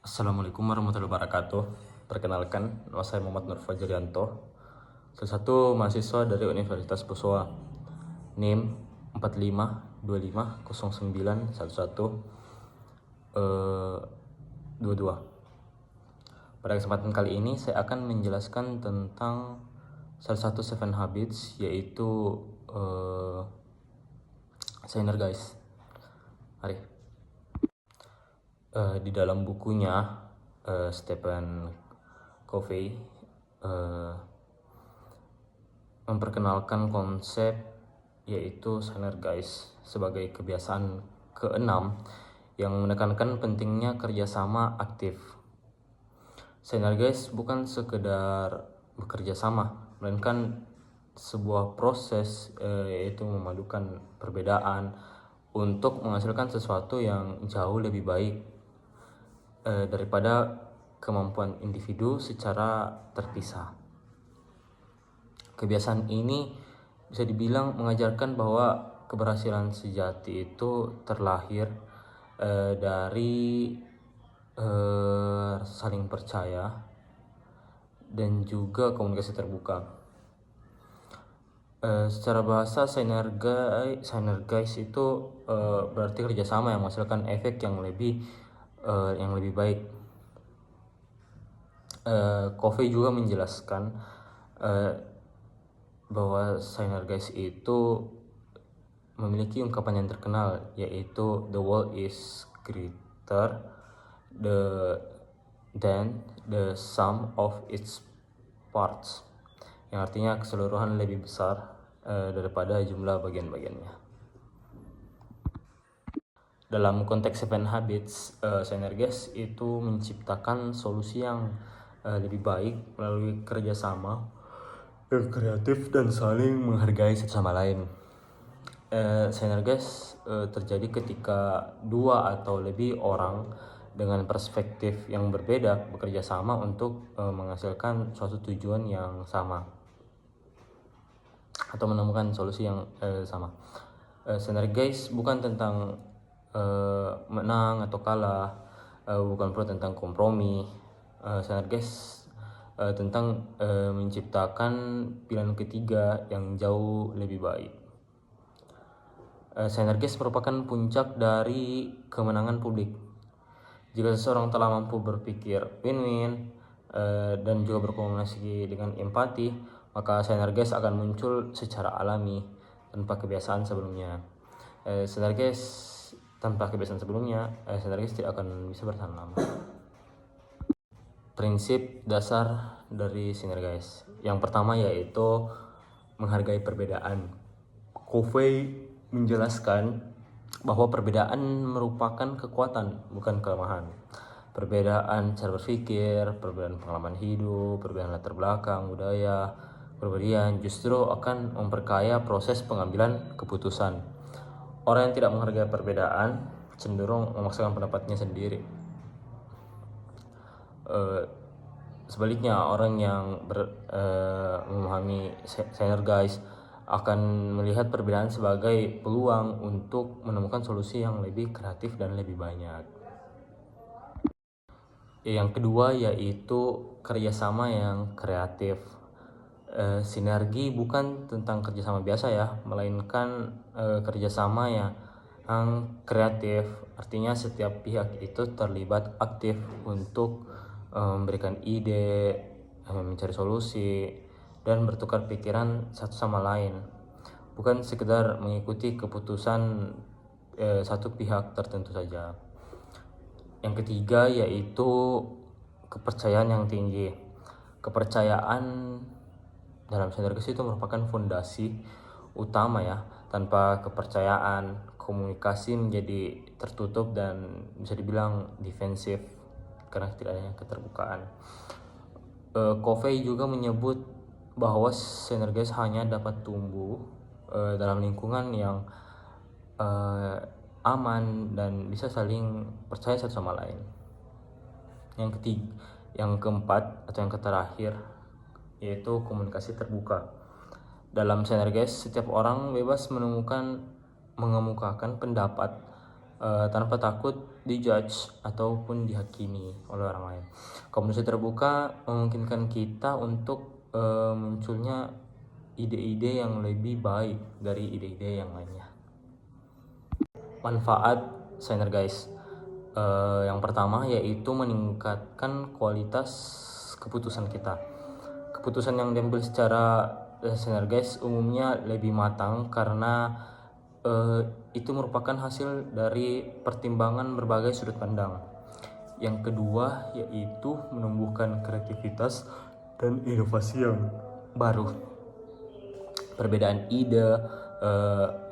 Assalamualaikum warahmatullahi wabarakatuh. Perkenalkan, nama saya Muhammad Nur Fajrianto, salah satu mahasiswa dari Universitas Pusoa. NIM 4525091122. Pada kesempatan kali ini saya akan menjelaskan tentang salah satu 7 habits, yaitu Signer guys. Mari. Di dalam bukunya Stephen Covey memperkenalkan konsep yaitu Guys sebagai kebiasaan keenam yang menekankan pentingnya kerjasama aktif. Guys bukan sekedar bekerja sama, melainkan sebuah proses yaitu memadukan perbedaan untuk menghasilkan sesuatu yang jauh lebih baik daripada kemampuan individu secara terpisah. Kebiasaan ini bisa dibilang mengajarkan bahwa keberhasilan sejati itu terlahir dari saling percaya dan juga komunikasi terbuka. Secara bahasa Signer guys itu berarti kerjasama yang menghasilkan efek yang lebih baik. Covey juga menjelaskan bahwa Signer guys itu memiliki ungkapan yang terkenal, yaitu the world is greater than the sum of its parts, yang artinya keseluruhan lebih besar daripada jumlah bagian-bagiannya. Dalam konteks 7 habits, Guys itu menciptakan solusi yang lebih baik melalui kerjasama yang kreatif dan saling menghargai satu sama lain. Guys terjadi ketika dua atau lebih orang dengan perspektif yang berbeda bekerja sama untuk menghasilkan suatu tujuan yang sama atau menemukan solusi yang sama. Guys bukan tentang menang atau kalah, bukan pula tentang kompromi. Guys tentang menciptakan pilihan ketiga yang jauh lebih baik. Guys merupakan puncak dari kemenangan publik. Jika seseorang telah mampu berpikir win-win dan juga berkomunikasi dengan empati, maka Guys akan muncul secara alami tanpa kebiasaan sebelumnya. Guys tanpa kebiasaan sebelumnya, Guys tidak akan bisa bertahan lama. Prinsip dasar dari Guys. Yang pertama yaitu menghargai perbedaan. Covey menjelaskan bahwa perbedaan merupakan kekuatan, bukan kelemahan. Perbedaan cara berpikir, perbedaan pengalaman hidup, perbedaan latar belakang, budaya, perbedaan justru akan memperkaya proses pengambilan keputusan. Orang yang tidak menghargai perbedaan cenderung memaksakan pendapatnya sendiri. Sebaliknya, orang yang memahami Signer Guys akan melihat perbedaan sebagai peluang untuk menemukan solusi yang lebih kreatif dan lebih banyak. Yang kedua yaitu kerjasama yang kreatif. Sinergi bukan tentang kerjasama biasa ya, melainkan kerjasama yang kreatif. Artinya setiap pihak itu terlibat aktif untuk memberikan ide, mencari solusi, dan bertukar pikiran satu sama lain, bukan sekedar mengikuti keputusan satu pihak tertentu saja. Yang ketiga yaitu kepercayaan yang tinggi. Kepercayaan dalam Guys itu merupakan fondasi utama ya. Tanpa kepercayaan, komunikasi menjadi tertutup dan bisa dibilang defensif karena tidak adanya keterbukaan. Covey juga menyebut bahwa Guys hanya dapat tumbuh dalam lingkungan yang aman dan bisa saling percaya satu sama lain. Yang keempat atau yang terakhir yaitu komunikasi terbuka. Dalam Guys, setiap orang bebas mengemukakan pendapat tanpa takut dijudge ataupun dihakimi oleh orang lain. Komunikasi terbuka memungkinkan kita untuk munculnya ide-ide yang lebih baik dari ide-ide yang lainnya. Manfaat Sinergize yang pertama yaitu meningkatkan kualitas keputusan kita. Keputusan yang diambil secara Sinergize umumnya lebih matang karena itu merupakan hasil dari pertimbangan berbagai sudut pandang. Yang kedua yaitu menumbuhkan kreativitas dan inovasi yang baru. Perbedaan ide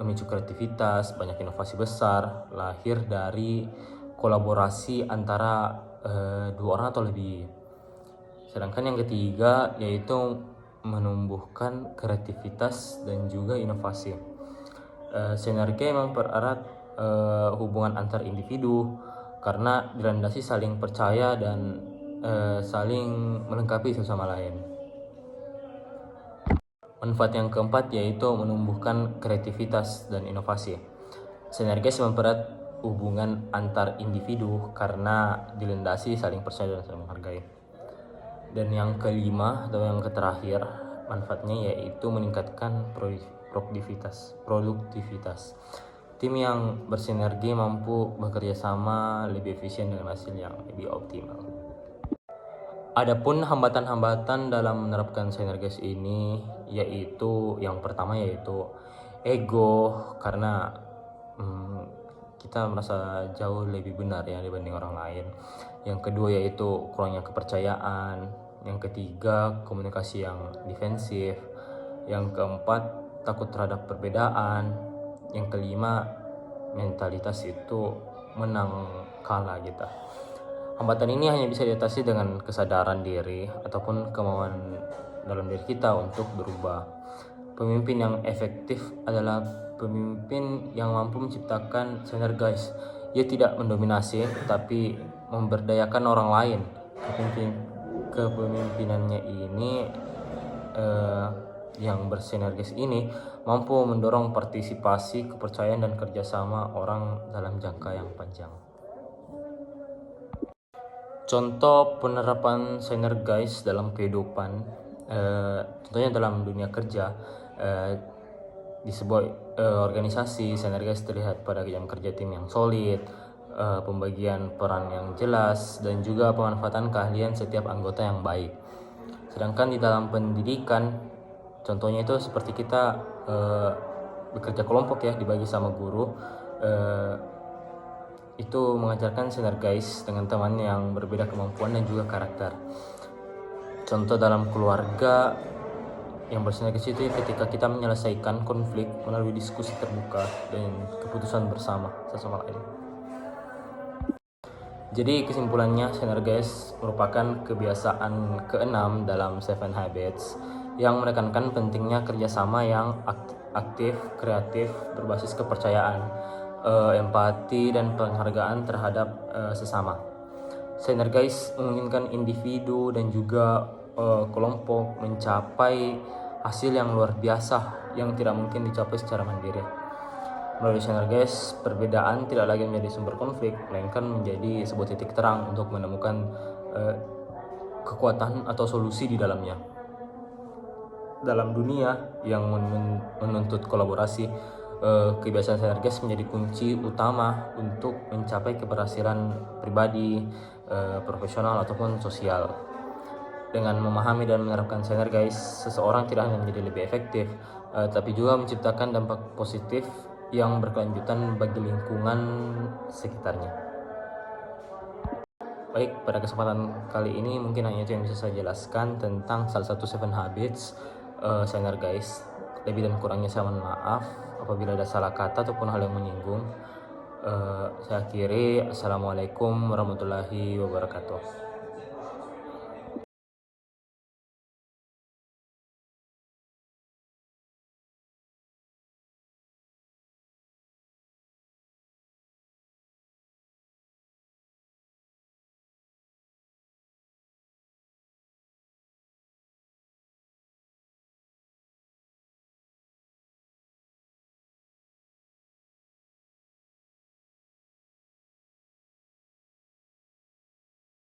memicu kreativitas, banyak inovasi besar lahir dari kolaborasi antara dua orang atau lebih. Sedangkan yang ketiga yaitu menumbuhkan kreativitas dan juga inovasi. Sinergi mempererat hubungan antar individu karena dilandasi saling percaya dan saling melengkapi satu sama lain. Manfaat yang keempat yaitu menumbuhkan kreativitas dan inovasi. Sinergis mempererat hubungan antar individu karena dilandasi saling percaya dan saling menghargai. Dan yang kelima atau yang terakhir manfaatnya yaitu meningkatkan produktivitas. Tim yang bersinergi mampu bekerja sama lebih efisien dengan hasil yang lebih optimal. Adapun hambatan-hambatan dalam menerapkan sinergis ini yaitu yang pertama yaitu ego, karena kita merasa jauh lebih benar ya dibanding orang lain. Yang kedua yaitu kurangnya kepercayaan. Yang ketiga komunikasi yang defensif. Yang keempat takut terhadap perbedaan. Yang kelima mentalitas itu menang kalah gitu. Hambatan ini hanya bisa diatasi dengan kesadaran diri ataupun kemauan dalam diri kita untuk berubah. Pemimpin yang efektif adalah pemimpin yang mampu menciptakan sinergis. Ia tidak mendominasi, tapi memberdayakan orang lain. Kepemimpinannya ini yang bersinergis ini mampu mendorong partisipasi, kepercayaan, dan kerjasama orang dalam jangka yang panjang. Contoh penerapan sinergis dalam kehidupan, contohnya dalam dunia kerja, di sebuah organisasi sinergis terlihat pada jam kerja tim yang solid, pembagian peran yang jelas, dan juga pemanfaatan keahlian setiap anggota yang baik. Sedangkan di dalam pendidikan, contohnya itu seperti kita bekerja kelompok ya, dibagi sama guru, itu mengajarkan sinergis dengan teman yang berbeda kemampuan dan juga karakter. Contoh dalam keluarga yang bersinergis itu ketika kita menyelesaikan konflik melalui diskusi terbuka dan keputusan bersama satu sama lain. Jadi kesimpulannya, sinergis merupakan kebiasaan keenam dalam 7 Habits yang menekankan pentingnya kerjasama yang aktif, kreatif, berbasis kepercayaan, empati, dan penghargaan terhadap sesama. Sinergis memungkinkan individu dan juga kelompok mencapai hasil yang luar biasa yang tidak mungkin dicapai secara mandiri. Melalui sinergis, perbedaan tidak lagi menjadi sumber konflik, melainkan menjadi sebuah titik terang untuk menemukan kekuatan atau solusi di dalamnya. Dalam dunia yang menuntut kolaborasi, kebiasaan sinergis menjadi kunci utama untuk mencapai keberhasilan pribadi, profesional, ataupun sosial. Dengan memahami dan menerapkan sinergis, seseorang tidak hanya menjadi lebih efektif, tapi juga menciptakan dampak positif yang berkelanjutan bagi lingkungan sekitarnya. Baik, pada kesempatan kali ini mungkin hanya itu yang bisa saya jelaskan tentang salah satu 7 Habits sinergis. Lebih dan kurangnya saya mohon maaf apabila ada salah kata ataupun hal yang menyinggung. Saya akhiri. Assalamualaikum warahmatullahi wabarakatuh.